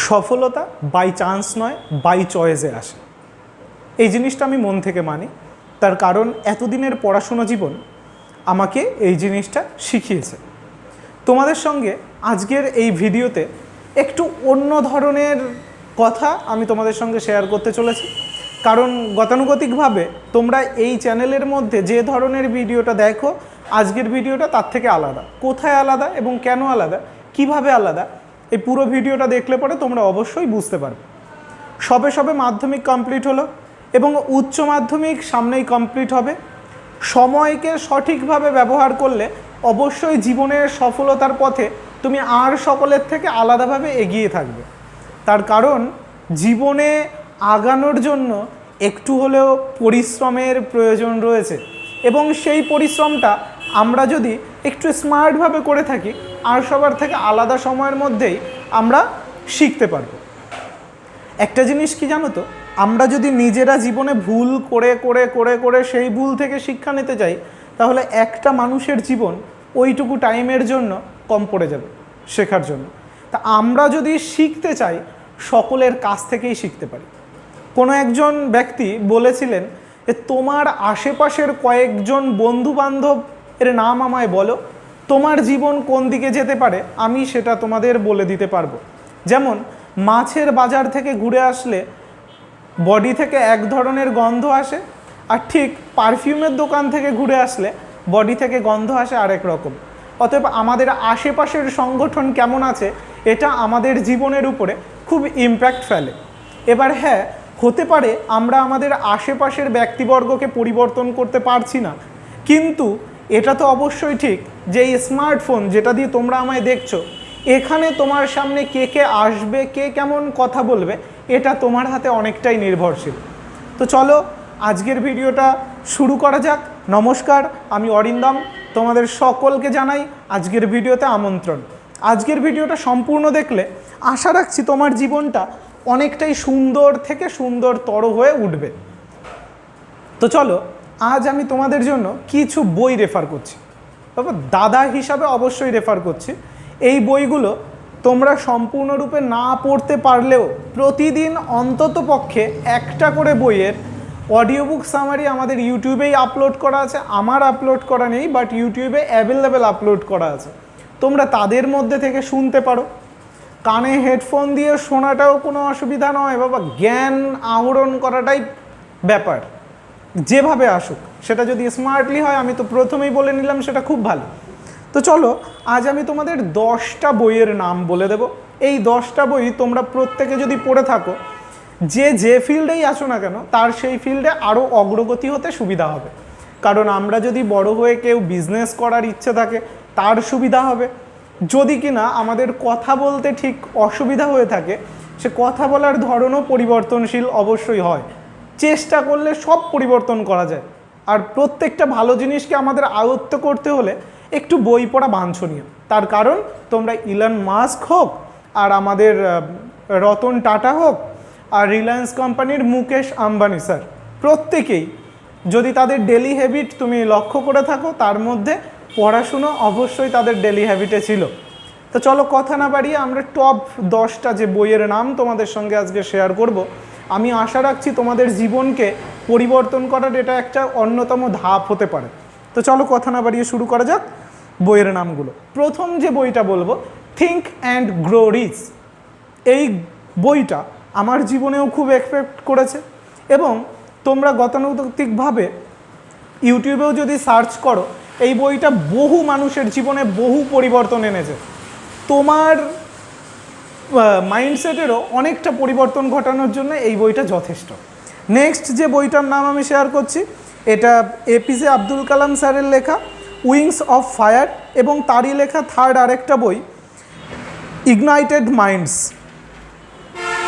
সফলতা by chance নয়, by চয়েসে আসে। এই জিনিসটা আমি মন থেকে মানি, তার কারণ এতদিনের পড়াশুনো জীবন আমাকে এই জিনিসটা শিখিয়েছে। তোমাদের সঙ্গে আজকের এই ভিডিওতে একটু অন্য ধরনের কথা আমি তোমাদের সঙ্গে শেয়ার করতে চলেছি, কারণ গতানুগতিকভাবে তোমরা এই চ্যানেলের মধ্যে যে ধরনের ভিডিওটা দেখো, আজকের ভিডিওটা তার থেকে আলাদা। কোথায় আলাদা এবং কেন আলাদা, কিভাবে আলাদা, এই পুরো ভিডিওটা দেখলে পরে তোমরা অবশ্যই বুঝতে পারবে। সবে সবে মাধ্যমিক কমপ্লিট হলো এবং উচ্চ মাধ্যমিক সামনেই কমপ্লিট হবে। সময়কে সঠিকভাবে ব্যবহার করলে অবশ্যই জীবনের সফলতার পথে তুমি আর সকলের থেকে আলাদাভাবে এগিয়ে থাকবে। তার কারণ জীবনে আগানোর জন্য একটু হলেও পরিশ্রমের প্রয়োজন রয়েছে, এবং সেই পরিশ্রমটা আমরা যদি একটু স্মার্টভাবে করে থাকি আর সবার থেকে আলাদা সময়ের মধ্যেই আমরা শিখতে পারব। একটা জিনিস কি জানো তো, আমরা যদি নিজেরা জীবনে ভুল করে করে করে করে সেই ভুল থেকে শিক্ষা নিতে চাই, তাহলে একটা মানুষের জীবন ওইটুকু টাইমের জন্য কম পড়ে যাবে শেখার জন্য। তা আমরা যদি শিখতে চাই, সকলের কাছ থেকেই শিখতে পারি। কোনো একজন ব্যক্তি বলেছিলেন যে তোমার আশেপাশের কয়েকজন বন্ধুবান্ধব এর নাম আমায় বলো, তোমার জীবন কোন দিকে যেতে পারে আমি সেটা তোমাদের বলে দিতে পারবো। যেমন মাছের বাজার থেকে ঘুরে আসলে বডি থেকে এক ধরনের গন্ধ আসে, আর ঠিক পারফিউমের দোকান থেকে ঘুরে আসলে বডি থেকে গন্ধ আসে আরেক রকম। অতএব আমাদের আশেপাশের সংগঠন কেমন আছে এটা আমাদের জীবনের উপরে খুব ইমপ্যাক্ট ফেলে। এবার হ্যাঁ, হতে পারে আমরা আমাদের আশেপাশের ব্যক্তিবর্গকে পরিবর্তন করতে পারছি না, কিন্তু এটা তো অবশ্যই ঠিক যে এই স্মার্টফোন যেটা দিয়ে তোমরা আমায় দেখছো, এখানে তোমার সামনে কে কে আসবে, কে কেমন কথা বলবে, এটা তোমার হাতে অনেকটাই নির্ভরশীল। তো চলো আজকের ভিডিওটা শুরু করা যাক। নমস্কার, আমি অরিন্দম, তোমাদের সকলকে জানাই আজকের ভিডিওতে আমন্ত্রণ। আজকের ভিডিওটা সম্পূর্ণ দেখলে আশা রাখছি তোমার জীবনটা অনেকটাই সুন্দর থেকে সুন্দরতর হয়ে উঠবে। তো চলো, আজ আমি তোমাদের জন্য কিছু বই রেফার করছি, তবে দাদা হিসাবে অবশ্যই রেফার করছি। এই বইগুলো তোমরা সম্পূর্ণরূপে না পড়তে পারলেও প্রতিদিন অন্তত পক্ষে একটা করে বইয়ের অডিও বুক সামারি আমাদের ইউটিউবেই আপলোড করা আছে। আমার আপলোড করা নেই, বাট ইউটিউবে অ্যাভেলেবেল আপলোড করা আছে, তোমরা তাদের মধ্যে থেকে শুনতে পারো। কানে হেডফোন দিয়ে শোনাটাও কোনো অসুবিধা নয় বাবা, জ্ঞান আহরণ করাটাই ব্যাপার। যেভাবে আসুক, সেটা যদি স্মার্টলি হয়, আমি তো প্রথমেই বলে নিলাম, সেটা খুব ভালো। তো চলো আজ আমি তোমাদের 10টা বইয়ের নাম বলে দেব। এই 10টা বই তোমরা প্রত্যেকে যদি পড়ে থাকো, যে ফিল্ডেই আসো না কেন, তার সেই ফিল্ডে আরও অগ্রগতি হতে সুবিধা হবে। কারণ আমরা যদি বড় হয়ে কেউ বিজনেস করার ইচ্ছে থাকে, তার সুবিধা হবে। যদি কিনা আমাদের কথা বলতে ঠিক অসুবিধা হয়ে থাকে, সে কথা বলার ধরনও পরিবর্তনশীল অবশ্যই হয়। চেষ্টা করলে সব পরিবর্তন করা যায়, আর প্রত্যেকটা ভালো জিনিসকে আমাদের আয়ত্ত করতে হলে একটু বই পড়া বাঞ্ছনীয়। তার কারণ তোমরা ইলন মাস্ক হোক, আর আমাদের রতন টাটা হোক, আর রিলায়েন্স কোম্পানির মুকেশ আম্বানি স্যার, প্রত্যেকেই যদি তাদের ডেলি হ্যাবিট তুমি লক্ষ্য করে থাকো, তার মধ্যে পড়াশুনো অবশ্যই তাদের ডেলি হ্যাবিটে ছিল। তো চলো কথা না বাড়িয়ে আমরা টপ 10টা যে বইয়ের নাম তোমাদের সঙ্গে আজকে শেয়ার করব, আমি আশা রাখছি তোমাদের জীবনকে পরিবর্তন করার এটা একটা অন্যতম ধাপ হতে পারে। তো চলো কথা না বাড়িয়ে শুরু করা যাক বইয়ের নামগুলো। প্রথম যে বইটা বলবো, থিঙ্ক অ্যান্ড গ্রো রিচ। এই বইটা আমার জীবনেও খুব এফেক্ট করেছে, এবং তোমরা গতানুগতিকভাবে ইউটিউবেও যদি সার্চ করো, এই বইটা বহু মানুষের জীবনে বহু পরিবর্তন এনেছে। তোমার মাইন্ডসেটেরও অনেকটা পরিবর্তন ঘটানোর জন্য এই বইটা যথেষ্ট। নেক্সট যে বইটার নাম আমি শেয়ার করছি, এটা এপিজে আব্দুল কালাম স্যারের লেখা উইংস অফ ফায়ার, এবং তারই লেখা থার্ড আরেকটা বই ইগনাইটেড মাইন্ডস।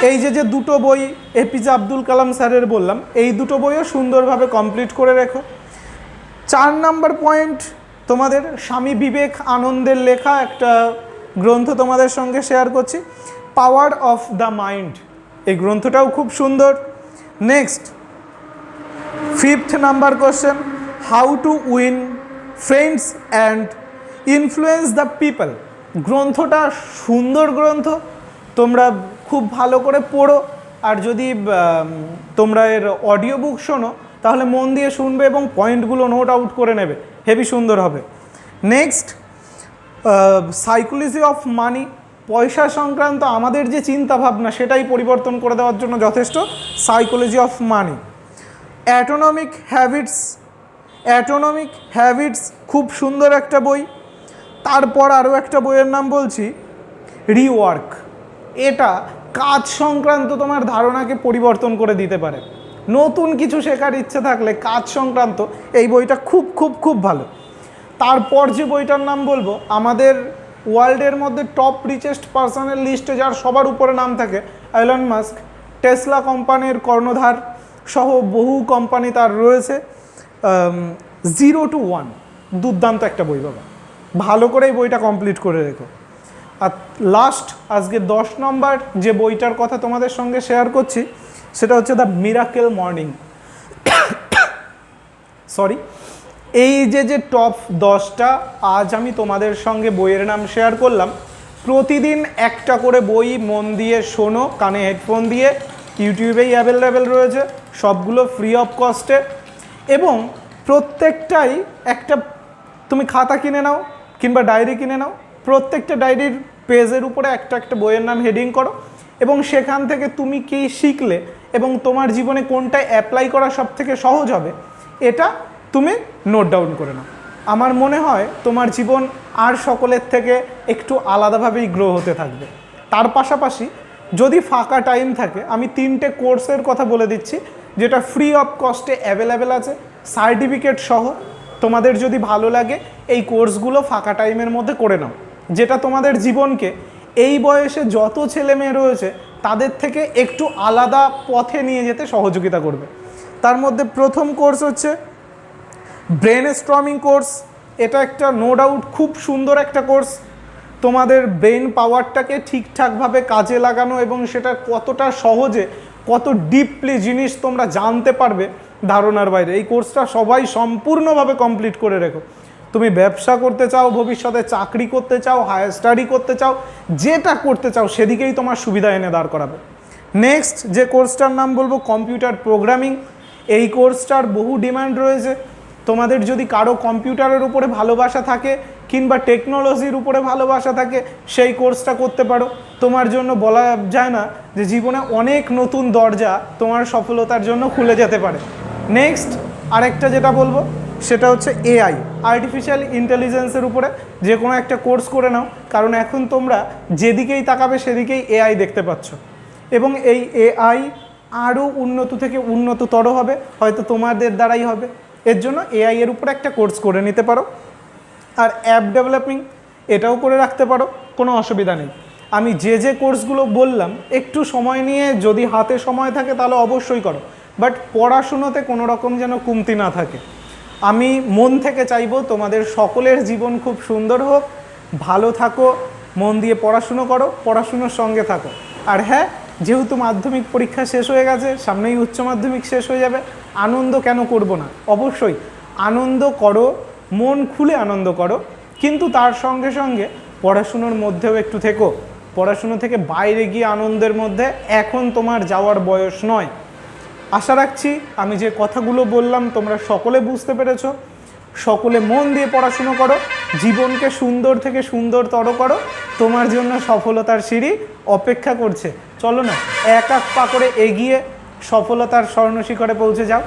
এই যে দুটো বই এপিজে আব্দুল কালাম স্যারের বললাম, এই দুটো বইও সুন্দরভাবে কমপ্লিট করে রেখো। 4 নাম্বার পয়েন্ট, তোমাদের স্বামী বিবেক আনন্দের লেখা একটা গ্রন্থ তোমাদের সঙ্গে শেয়ার করছি, পাওয়ার অফ দ্য মাইন্ড। এই গ্রন্থটাও খুব সুন্দর। Next 5th number question, how to win friends and influence the people. গ্রন্থটা সুন্দর গ্রন্থ, তোমরা খুব ভালো করে পড়ো, আর যদি তোমরা এর অডিও বুক শোনো তাহলে মন দিয়ে শুনবে এবং পয়েন্টগুলো নোট আউট করে নেবে, হেভি সুন্দর হবে। নেক্সট, সাইকোলজি অফ মানি, পয়সা সংক্রান্ত আমাদের যে চিন্তা ভাবনা সেটাই পরিবর্তন করে দেওয়ার জন্য যথেষ্ট সাইকোলজি অফ মানি। অ্যাটোনমিক হ্যাবিটস খুব সুন্দর একটা বই। তারপর আরও একটা বইয়ের নাম বলছি, রিওয়ার্ক। এটা কাজ সংক্রান্ত তোমার ধারণাকে পরিবর্তন করে দিতে পারে। নতুন কিছু শেখার ইচ্ছে থাকলে কাজ সংক্রান্ত এই বইটা খুব খুব খুব ভালো। তারপর যে বইটার নাম বলবো, আমাদের ওয়ার্ল্ডের মধ্যে টপ রিচেস্ট পার্সনের লিস্টে যার সবার উপরে নাম থাকে, এলন মাস্ক, টেসলা কোম্পানির কর্ণধার সহ বহু কোম্পানি তার রয়েছে। 0 to 1 দুর্দান্ত একটা বই বাবা, ভালো করে এই বইটা কমপ্লিট করে রেখো। আর লাস্ট, আজকে 10 নম্বর যে বইটার কথা তোমাদের সঙ্গে শেয়ার করছি সেটা হচ্ছে দ্য মিরাকেল মর্নিং। সরি, এই যে টপ 10টা আজ আমি তোমাদের সঙ্গে বইয়ের নাম শেয়ার করলাম। প্রতিদিন একটা করে বই মন দিয়ে শোনো, কানে হেডফোন দিয়ে, ইউটিউবেই অ্যাভেলেবেল রয়েছে, সবগুলো ফ্রি অফ কস্টে। এবং প্রত্যেকটাই একটা তুমি খাতা কিনে নাও কিংবা ডায়েরি কিনে নাও, প্রত্যেকটা ডায়েরির পেজের উপরে একটা একটা বইয়ের নাম হেডিং করো এবং সেখান থেকে তুমি কী শিখলে এবং তোমার জীবনে কোনটা অ্যাপ্লাই করা সব থেকে সহজ হবে এটা তুমি নোট ডাউন করে নাও। আমার মনে হয় তোমার জীবন আর সকলের থেকে একটু আলাদাভাবেই গ্রো হতে থাকবে। তার পাশাপাশি যদি ফাঁকা টাইম থাকে, আমি 3টে কোর্সের কথা বলে দিচ্ছি যেটা ফ্রি অফ কস্টে অ্যাভেলেবেল আছে, সার্টিফিকেট সহ। তোমাদের যদি ভালো লাগে এই কোর্সগুলো ফাঁকা টাইমের মধ্যে করে নাও, যেটা তোমাদের জীবনকে এই বয়সে যত ছেলে মেয়ে রয়েছে তাদের থেকে একটু আলাদা পথে নিয়ে যেতে সহযোগিতা করবে। তার মধ্যে প্রথম কোর্স হচ্ছে ব্রেন স্টর্মিং কোর্স। এটা একটা নো ডাউট খুব সুন্দর একটা কোর্স। তোমাদের ব্রেন পাওয়ারটাকে ঠিকঠাকভাবে কাজে লাগানো এবং সেটা কতটা সহজে, কত ডিপলি জিনিস তোমরা জানতে পারবে ধারণার বাইরে। এই কোর্সটা সবাই সম্পূর্ণভাবে কমপ্লিট করে রেখো। তুমি ব্যবসা করতে চাও, ভবিষ্যতে চাকরি করতে চাও, হায়ার স্টাডি করতে চাও, যেটা করতে চাও সেদিকেই তোমার সুবিধা এনে দাঁড় করাবে। নেক্সট যে কোর্সটার নাম বলবো, কম্পিউটার প্রোগ্রামিং। এই কোর্সটার বহু ডিমান্ড রয়েছে। তোমাদের যদি কারো কম্পিউটারের উপরে ভালোবাসা থাকে কিংবা টেকনোলজির উপরে ভালোবাসা থাকে, সেই কোর্সটা করতে পারো। তোমার জন্য বলা যায় না যে জীবনে অনেক নতুন দরজা তোমার সফলতার জন্য খুলে যেতে পারে। নেক্সট আরেকটা যেটা বলবো সেটা হচ্ছে এআই, আর্টিফিশিয়াল ইন্টেলিজেন্সের উপরে যে কোনো একটা কোর্স করে নাও, কারণ এখন তোমরা যেদিকেই তাকাবে সেদিকেই এআই দেখতে পাচ্ছ এবং এই এআই আরও উন্নত থেকে উন্নততর হবে, হয়তো তোমাদের দ্বারাই হবে। এর জন্য এআই এর উপরে একটা কোর্স করে নিতে পারো। আর অ্যাপ ডেভেলপিং এটাও করে রাখতে পারো, কোনো অসুবিধা নেই। আমি যে কোর্সগুলো বললাম একটু সময় নিয়ে যদি হাতে সময় থাকে তাহলে অবশ্যই করো, বাট পড়াশুনোতে কোনো রকম যেন কমতি না থাকে। আমি মন থেকে চাইবো তোমাদের সকলের জীবন খুব সুন্দর হোক, ভালো থাকো, মন দিয়ে পড়াশুনো করো, পড়াশুনোর সঙ্গে থাকো। আর হ্যাঁ, যেহেতু মাধ্যমিক পরীক্ষা শেষ হয়ে গেছে, সামনেই উচ্চ মাধ্যমিক শেষ হয়ে যাবে, আনন্দ কেন করব না? অবশ্যই আনন্দ করো, মন খুলে আনন্দ করো, কিন্তু তার সঙ্গে সঙ্গে পড়াশুনোর মধ্যেও একটু থেকো। পড়াশুনো থেকে বাইরে গিয়ে আনন্দের মধ্যে এখন তোমার যাওয়ার বয়স নয়। আশা রাখছি আমি যে কথাগুলো বললাম তোমরা সকলে বুঝতে পেরেছো। সকলে মন দিয়ে পড়াশুনো করো, জীবনকে সুন্দর থেকে সুন্দরতর করো, তোমার জন্য সফলতার সিঁড়ি অপেক্ষা করছে। চলো না, এক এক পা করে এগিয়ে সফলতার স্বর্ণশিখরে পৌঁছে যাও।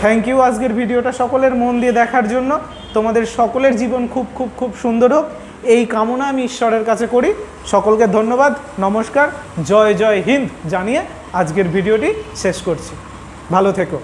থ্যাংক ইউ আজকের ভিডিওটা সকলের মন দিয়ে দেখার জন্য। তোমাদের সকলের জীবন খুব খুব খুব সুন্দর হোক, এই কামনা আমি ঈশ্বরের কাছে করি। সকলকে ধন্যবাদ, নমস্কার, জয় জয় হিন্দ জানিয়ে আজকের ভিডিওটি শেষ করছি। ভালো থেকো।